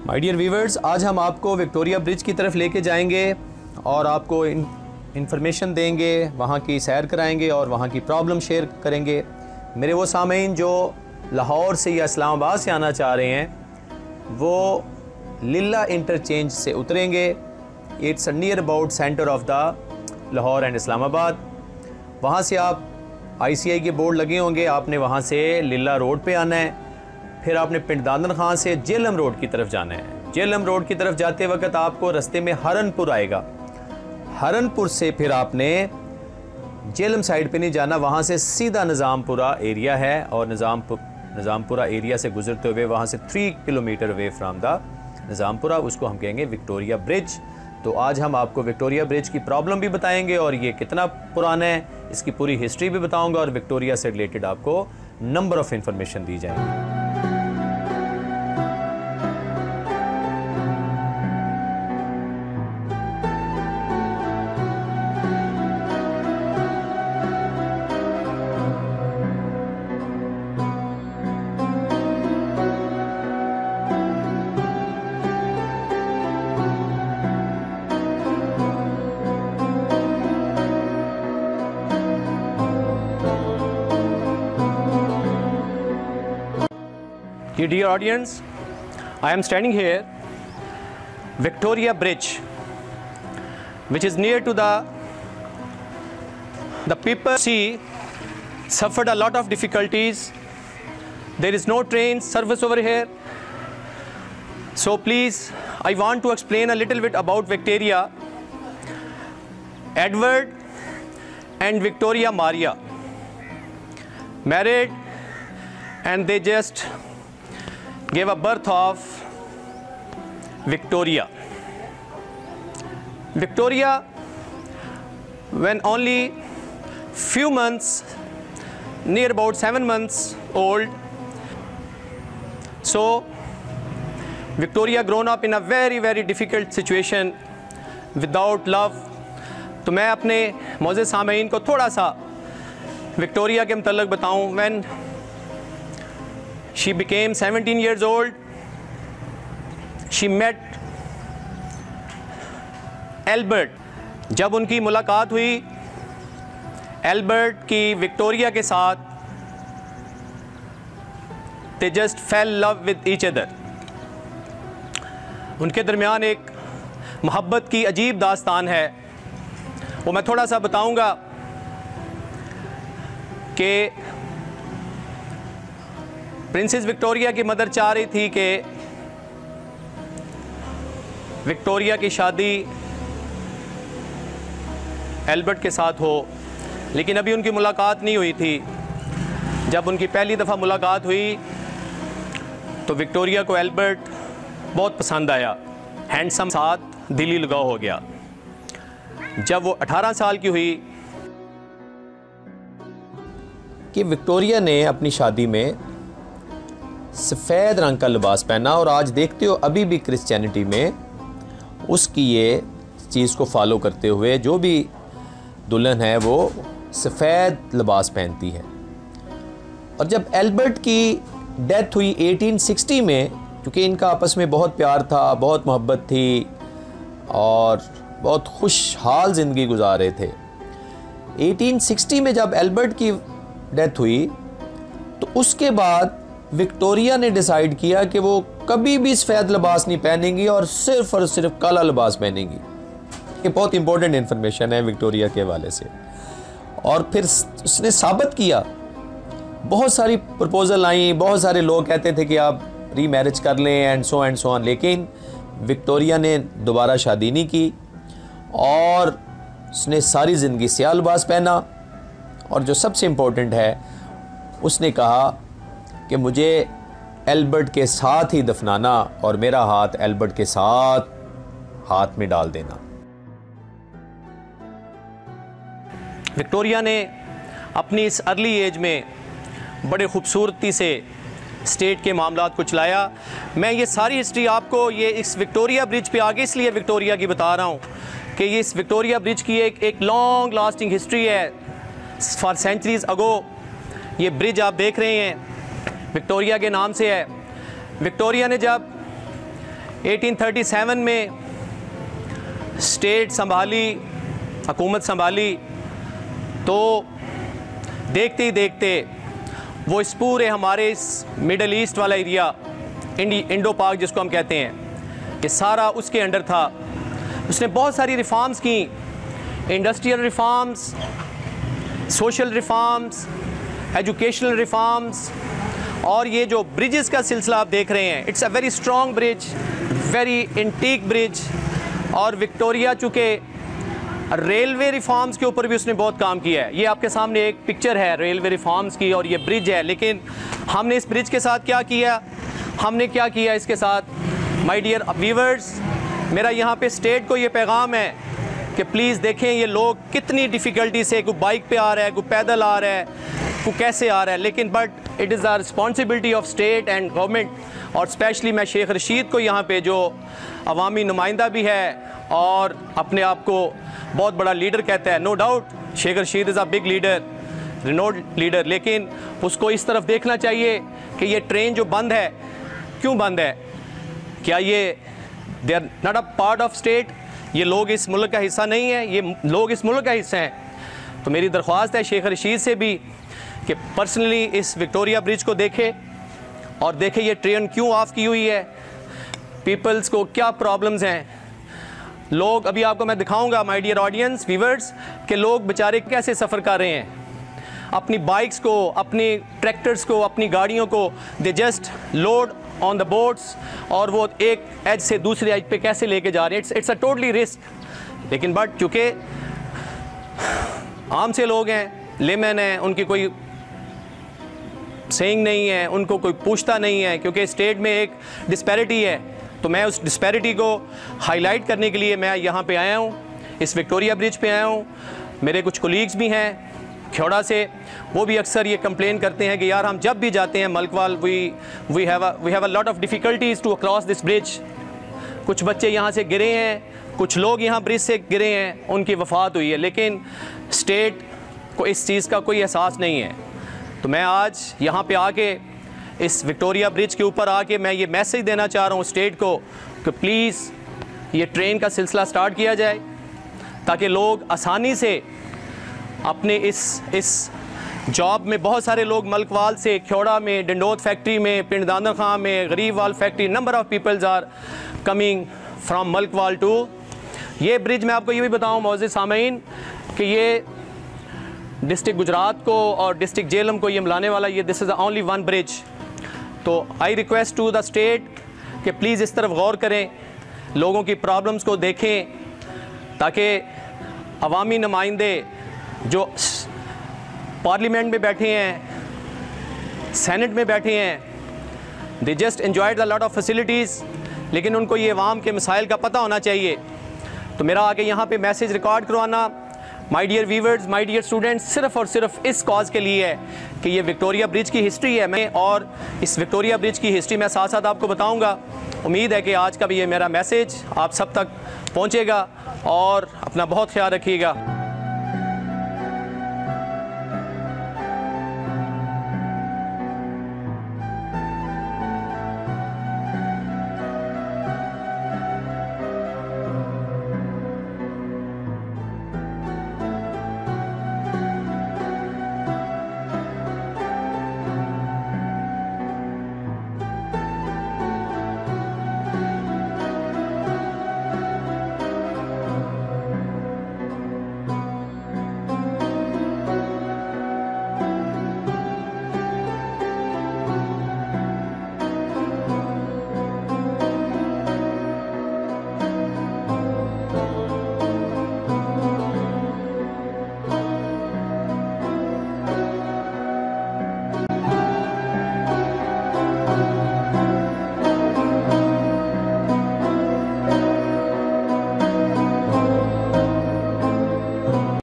My dear viewers, आज हम आपको विक्टोरिया ब्रिज की तरफ लेके जाएंगे और आपको इंफॉर्मेशन देंगे, वहाँ की सैर कराएंगे और वहाँ की प्रॉब्लम शेयर करेंगे। मेरे वो सामीन जो लाहौर से या इस्लामाबाद से आना चाह रहे हैं वो लिल्ला इंटरचेंज से उतरेंगे। It's near about centre of the Lahore and Islamabad. वहाँ से आप ICI के बोर्ड लगे होंगे, आपने वहाँ से लिल्ला रोड पे आना है। फिर आपने पिंड दादन खां से जेलम रोड की तरफ जाना है। जेलम रोड की तरफ जाते वक्त आपको रास्ते में हरनपुर आएगा। हरनपुर से फिर आपने जेलम साइड पे नहीं जाना, वहाँ से सीधा निज़ामपुरा एरिया है और निज़ामपुरा एरिया से गुजरते हुए वहाँ से 3 kilometre away from the Nizampura, उसको हम कहेंगे विक्टोरिया ब्रिज। तो आज हम आपको विक्टोरिया ब्रिज की प्रॉब्लम भी बताएंगे और ये कितना पुराना है, इसकी पूरी हिस्ट्री भी बताऊंगा और विक्टोरिया से रिलेटेड आपको नंबर ऑफ इंफॉर्मेशन दी जाएगी। Dear audience, I am standing here, Victoria Bridge, which is near to the people see suffered a lot of difficulties. There is no train service over here. So please, I want to explain a little bit about Victoria. Edward and Victoria Maria married and they just gave a birth of Victoria. Victoria, when only few months, near about 7 months old, so Victoria grown up in a very difficult situation without love. तो मैं अपने मौजूद सामीन को थोड़ा सा Victoria के मतलब बताऊं। When she became 17 years old, she met Albert. जब उनकी मुलाकात हुई एल्बर्ट की विक्टोरिया के साथ, they just fell in love with each other. उनके दरमियान एक मोहब्बत की अजीब दास्तान है, वो मैं थोड़ा सा बताऊंगा कि प्रिंसेस विक्टोरिया की मदर चाह रही थी कि विक्टोरिया की शादी एल्बर्ट के साथ हो, लेकिन अभी उनकी मुलाकात नहीं हुई थी। जब उनकी पहली दफ़ा मुलाकात हुई तो विक्टोरिया को एल्बर्ट बहुत पसंद आया, हैंडसम, साथ दिली लगाव हो गया। जब वो 18 साल की हुई कि विक्टोरिया ने अपनी शादी में सफ़ेद रंग का लिबास पहना और आज देखते हो अभी भी क्रिश्चियनिटी में उसकी ये चीज़ को फॉलो करते हुए जो भी दुल्हन है वो सफ़ेद लिबास पहनती है। और जब एल्बर्ट की डेथ हुई 1860 में, क्योंकि इनका आपस में बहुत प्यार था, बहुत मोहब्बत थी और बहुत खुशहाल ज़िंदगी गुजार रहे थे। 1860 में जब एल्बर्ट की डेथ हुई तो उसके बाद विक्टोरिया ने डिसाइड किया कि वो कभी भी सफ़ेद लिबास नहीं पहनेंगी और सिर्फ काला लिबास पहनेंगी। ये बहुत इंपॉर्टेंट इन्फॉर्मेशन है विक्टोरिया के हवाले से। और फिर उसने साबित किया, बहुत सारी प्रपोजल आई, बहुत सारे लोग कहते थे कि आप रीमैरिज कर लें एंड सो ऑन, लेकिन विक्टोरिया ने दोबारा शादी नहीं की और उसने सारी ज़िंदगी स्याह लिबास पहना। और जो सबसे इम्पोर्टेंट है, उसने कहा कि मुझे एल्बर्ट के साथ ही दफनाना और मेरा हाथ एल्बर्ट के साथ हाथ में डाल देना। विक्टोरिया ने अपनी इस अर्ली एज में बड़े खूबसूरती से स्टेट के मामलात को चलाया। मैं ये सारी हिस्ट्री आपको ये इस विक्टोरिया ब्रिज पे आगे इसलिए विक्टोरिया की बता रहा हूँ कि ये इस विक्टोरिया ब्रिज की एक लॉन्ग लास्टिंग हिस्ट्री है। फॉर सेंचुरीज अगो ये ब्रिज आप देख रहे हैं विक्टोरिया के नाम से है। विक्टोरिया ने जब 1837 में स्टेट संभाली, हुकूमत संभाली, तो देखते ही देखते वो इस पूरे हमारे इस मिडल ईस्ट वाला एरिया, इंडो पाक जिसको हम कहते हैं, ये सारा उसके अंडर था। उसने बहुत सारी रिफॉर्म्स की, industrial reforms, social reforms, educational reforms, और ये जो ब्रिजेस का सिलसिला आप देख रहे हैं, it's a very strong bridge, very antique bridge. और विक्टोरिया चूँकि रेलवे रिफॉर्म्स के ऊपर भी उसने बहुत काम किया है। ये आपके सामने एक पिक्चर है रेलवे रिफॉर्म्स की, और ये ब्रिज है। लेकिन हमने इस ब्रिज के साथ क्या किया, हमने क्या किया इसके साथ, माय डियर व्यूअर्स, मेरा यहाँ पे स्टेट को ये पैगाम है कि प्लीज़ देखें ये लोग कितनी डिफ़िकल्टी से, कोई बाइक पे आ रहा है, कोई पैदल आ रहा है, कोई कैसे आ रहा है, लेकिन but it is the responsibility of state and government. और स्पेशली मैं शेख रशीद को यहाँ पे, जो अवामी नुमाइंदा भी है और अपने आप को बहुत बड़ा लीडर कहता है, no doubt Sheikh Rashid is a big leader, renowned leader, लेकिन उसको इस तरफ देखना चाहिए कि ये ट्रेन जो बंद है, क्यों बंद है? क्या ये they are not a part of state? ये लोग इस मुल्क का हिस्सा नहीं है, ये लोग इस मुल्क का हिस्सा हैं। तो मेरी दरख्वास्त है शेख रशीद से भी कि पर्सनली इस विक्टोरिया ब्रिज को देखे और देखे ये ट्रेन क्यों ऑफ की हुई है, पीपल्स को क्या प्रॉब्लम्स हैं। लोग, अभी आपको मैं दिखाऊंगा माय डियर ऑडियंस व्यूअर्स, कि लोग बेचारे कैसे सफ़र कर रहे हैं अपनी बाइक्स को, अपनी ट्रैक्टर्स को, अपनी गाड़ियों को, they just load on the boats, और वो एक एज से दूसरे एज पे कैसे लेके जा रहे हैं। It's a totally risk. लेकिन बट चूँकि आम से लोग हैं, लेमैन हैं, उनकी कोई सेइंग नहीं है, उनको कोई पूछता नहीं है, क्योंकि स्टेट में एक डिस्पैरिटी है। तो मैं उस डिस्पैरिटी को हाईलाइट करने के लिए मैं यहाँ पे आया हूँ, इस विक्टोरिया ब्रिज पे आया हूँ। मेरे कुछ कोलीग्स भी हैं खेड़ा से, वो भी अक्सर ये कंप्लेन करते हैं कि यार हम जब भी जाते हैं Malakwal, we have a lot of difficulties to cross this bridge. कुछ बच्चे यहाँ से गिरे हैं, कुछ लोग यहाँ ब्रिज से गिरे हैं, उनकी वफ़ात हुई है, लेकिन स्टेट को इस चीज़ का कोई एहसास नहीं है। तो मैं आज यहाँ पे आके इस विक्टोरिया ब्रिज के ऊपर आके मैं ये मैसेज देना चाह रहा हूँ स्टेट को कि प्लीज़ ये ट्रेन का सिलसिला स्टार्ट किया जाए, ताकि लोग आसानी से अपने इस जॉब में, बहुत सारे लोग मलकवाल से, खेड़ा में, डंडोत फैक्ट्री में, पिंड दानर खां में, Gharibwal factory, number of peoples are coming from Malakwal to ये ब्रिज। मैं आपको ये भी बताऊँ मौजूद सामीन कि ये डिस्ट्रिक्ट गुजरात को और डिस्ट्रिक्ट जेलम को ये मिलाने वाला, ये this is the only one bridge. तो I request to the state कि प्लीज़ इस तरफ गौर करें, लोगों की प्रॉब्लम्स को देखें, ताकि अवामी नुमाइंदे जो पार्लियामेंट में बैठे हैं, सेनेट में बैठे हैं, they just enjoyed the lot of facilities, लेकिन उनको ये अवाम के मसाइल का पता होना चाहिए। तो मेरा आगे यहाँ पे मैसेज रिकॉर्ड करवाना, my dear viewers, my dear students, सिर्फ़ और सिर्फ इस कॉज के लिए है कि ये विक्टोरिया ब्रिज की हिस्ट्री है। मैं और इस विक्टोरिया ब्रिज की हिस्ट्री मैं साथ साथ आपको बताऊंगा। उम्मीद है कि आज का भी ये मेरा मैसेज आप सब तक पहुंचेगा, और अपना बहुत ख्याल रखिएगा।